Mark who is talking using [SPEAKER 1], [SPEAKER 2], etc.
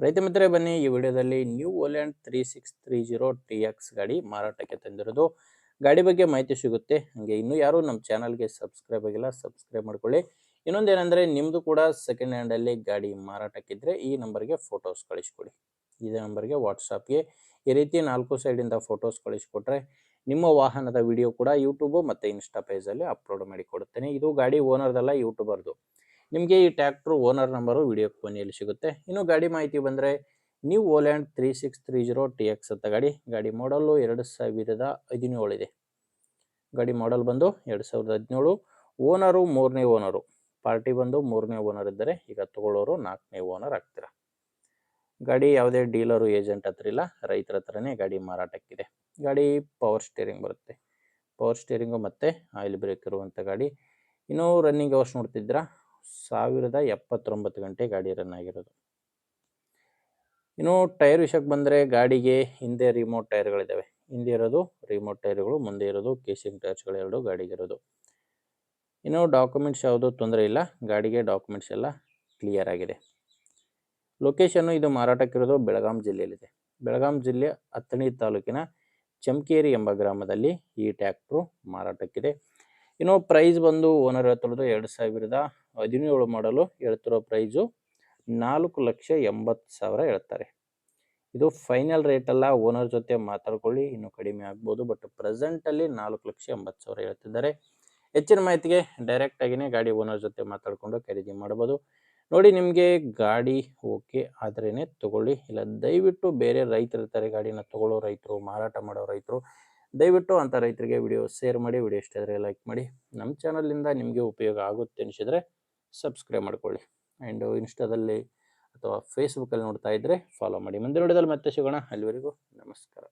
[SPEAKER 1] ರೈತ ಮಿತ್ರರೇ ಬನ್ನಿ ಈ ವಿಡಿಯೋದಲ್ಲಿ ನ್ಯೂ ಓಲ್ಯಾಂಡ್ 3630 TX ಗಾಡಿ ಮಾರಾಟಕ್ಕೆ ತಂದಿರೋದು. ಗಾಡಿ ಬಗ್ಗೆ ಮಾಹಿತಿ ಸಿಗುತ್ತೆ. ಹಾಗೆ ಇನ್ನೂ ಯಾರು ನಮ್ಮ ಚಾನಲ್ಗೆ ಸಬ್ಸ್ಕ್ರೈಬ್ ಆಗಿಲ್ಲ ಸಬ್ಸ್ಕ್ರೈಬ್ ಮಾಡ್ಕೊಳ್ಳಿ. ಇನ್ನೊಂದೇನೆಂದರೆ ನಿಮ್ಮದು ಕೂಡ ಸೆಕೆಂಡ್ ಹ್ಯಾಂಡಲ್ಲಿ ಗಾಡಿ ಮಾರಾಟಕ್ಕಿದ್ರೆ ಈ ನಂಬರ್ಗೆ ಫೋಟೋಸ್ ಕಳಿಸ್ಕೊಡಿ. ಇದೇ ನಂಬರ್ಗೆ ವಾಟ್ಸಪ್ಗೆ ಈ ರೀತಿ 4 ಸೈಡಿಂದ ಫೋಟೋಸ್ ಕಳಿಸ್ಕೊಟ್ರೆ ನಿಮ್ಮ ವಾಹನದ ವಿಡಿಯೋ ಕೂಡ ಯೂಟ್ಯೂಬು ಮತ್ತು ಇನ್ಸ್ಟಾ ಪೇಜಲ್ಲಿ ಅಪ್ಲೋಡ್ ಮಾಡಿ ಕೊಡುತ್ತೇನೆ. ಇದು ಗಾಡಿ ಓನರ್ದಲ್ಲ, ಯೂಟ್ಯೂಬರ್ದು. ನಿಮಗೆ ಈ ಟ್ಯಾಕ್ಟ್ರು ಓನರ್ ನಂಬರು ವಿಡಿಯೋ ಕೊನೆಯಲ್ಲಿ ಸಿಗುತ್ತೆ. ಇನ್ನು ಗಾಡಿ ಮಾಹಿತಿ ಬಂದರೆ ನ್ಯೂ ಓಲ್ಯಾಂಡ್ 3630 TX ಅಂತ ಗಾಡಿ ಮಾಡಲು 2017 ಇದೆ. ಗಾಡಿ ಮಾಡಲ್ ಬಂದು 2017. ಓನರು 3ನೇ ಓನರು. ಪಾರ್ಟಿ ಬಂದು 3ನೇ ಓನರ್ ಇದ್ದರೆ ಈಗ ತಗೊಳ್ಳೋರು 4ನೇ ಓನರ್ ಆಗ್ತೀರಾ. ಗಾಡಿ ಯಾವುದೇ ಡೀಲರು ಏಜೆಂಟ್ ಹತ್ರ ಇಲ್ಲ, ರೈತರ ಹತ್ರನೇ ಗಾಡಿ ಮಾರಾಟಕ್ಕಿದೆ. ಗಾಡಿ ಪವರ್ ಸ್ಟೇರಿಂಗ್ ಬರುತ್ತೆ. ಪವರ್ ಸ್ಟೇರಿಂಗು ಮತ್ತು ಆಯಿಲ್ ಬ್ರೇಕ್ ಇರುವಂಥ ಗಾಡಿ. ಇನ್ನು ರನ್ನಿಂಗ್ ಅವರ್ಸ್ ನೋಡ್ತಿದ್ದೀರಾ, 1079 ಗಂಟೆ ಗಾಡಿ ರನ್ ಆಗಿರೋದು. ಇನ್ನು ಟೈರ್ ವಿಷಯಕ್ಕೆ ಬಂದರೆ ಗಾಡಿಗೆ ಹಿಂದೆ ರಿಮೋಟ್ ಟೈರ್ಗಳಿದ್ದಾವೆ. ಹಿಂದೆ ಇರೋದು ರಿಮೋಟ್ ಟೈರ್ಗಳು, ಮುಂದೆ ಇರೋದು ಕೇಸಿಂಗ್ ಟೈರ್ಸ್ಗಳು ಎರಡು ಗಾಡಿಗಿರೋದು. ಇನ್ನು ಡಾಕ್ಯುಮೆಂಟ್ಸ್ ಯಾವುದೂ ತೊಂದರೆ ಇಲ್ಲ, ಗಾಡಿಗೆ ಡಾಕ್ಯುಮೆಂಟ್ಸ್ ಎಲ್ಲ ಕ್ಲಿಯರ್ ಆಗಿದೆ. ಲೊಕೇಶನ್ನು ಇದು ಮಾರಾಟಕ್ಕಿರೋದು ಬೆಳಗಾಂ ಜಿಲ್ಲೆಯಲ್ಲಿದೆ. ಬೆಳಗಾಂ ಜಿಲ್ಲೆ ಅಥಣಿ ತಾಲೂಕಿನ ಚಮಕೇರಿ ಎಂಬ ಗ್ರಾಮದಲ್ಲಿ ಈ ಟ್ಯಾಕ್ಟ್ರು ಮಾರಾಟಕ್ಕಿದೆ. ಇನ್ನು ಪ್ರೈಸ್ ಬಂದು ಓನರ್ ಹೇಳ್ತಿರೋದು 2017 ಮಾಡಲು. ಹೇಳ್ತಿರೋ ಪ್ರೈಸು 4,80,000 ಹೇಳ್ತಾರೆ. ಇದು ಫೈನಲ್ ರೇಟ್ ಅಲ್ಲ, ಓನರ್ ಜೊತೆ ಮಾತಾಡ್ಕೊಳ್ಳಿ, ಇನ್ನೂ ಕಡಿಮೆ ಆಗ್ಬೋದು. ಬಟ್ ಪ್ರೆಸೆಂಟಲ್ಲಿ 4,80,000 ಹೇಳ್ತಿದ್ದಾರೆ. ಹೆಚ್ಚಿನ ಮಾಹಿತಿಗೆ ಡೈರೆಕ್ಟಾಗಿಯೇ ಗಾಡಿ ಓನರ್ ಜೊತೆ ಮಾತಾಡಿಕೊಂಡು ಖರೀದಿ ಮಾಡ್ಬೋದು. ನೋಡಿ, ನಿಮಗೆ ಗಾಡಿ ಓಕೆ ಆದ್ರೇ ತೊಗೊಳ್ಳಿ, ಇಲ್ಲ ದಯವಿಟ್ಟು ಬೇರೆ ರೈತರ ಇರ್ತಾರೆ, ಗಾಡಿನ ತೊಗೊಳ್ಳೋ ರೈತರು, ಮಾರಾಟ ಮಾಡೋ ರೈತರು, ದಯವಿಟ್ಟು ಅಂಥ ರೈತರಿಗೆ ವಿಡಿಯೋ ಶೇರ್ ಮಾಡಿ. ವಿಡಿಯೋ ಇಷ್ಟ ಆದರೆ ಲೈಕ್ ಮಾಡಿ. ನಮ್ಮ ಚಾನಲಿಂದ ನಿಮಗೆ ಉಪಯೋಗ ಆಗುತ್ತೆ ಅನಿಸಿದರೆ ಸಬ್ಸ್ಕ್ರೈಬ್ ಮಾಡ್ಕೊಳ್ಳಿ. ಆ್ಯಂಡ್ ಇನ್ಸ್ಟಾದಲ್ಲಿ ಅಥವಾ ಫೇಸ್ಬುಕ್ಕಲ್ಲಿ ನೋಡ್ತಾ ಇದ್ದರೆ ಫಾಲೋ ಮಾಡಿ. ಮುಂದಿನ ವಿಡಿಯೋದಲ್ಲಿ ಮತ್ತೆ ಸಿಗೋಣ. ಅಲ್ಲಿವರೆಗೂ ನಮಸ್ಕಾರ.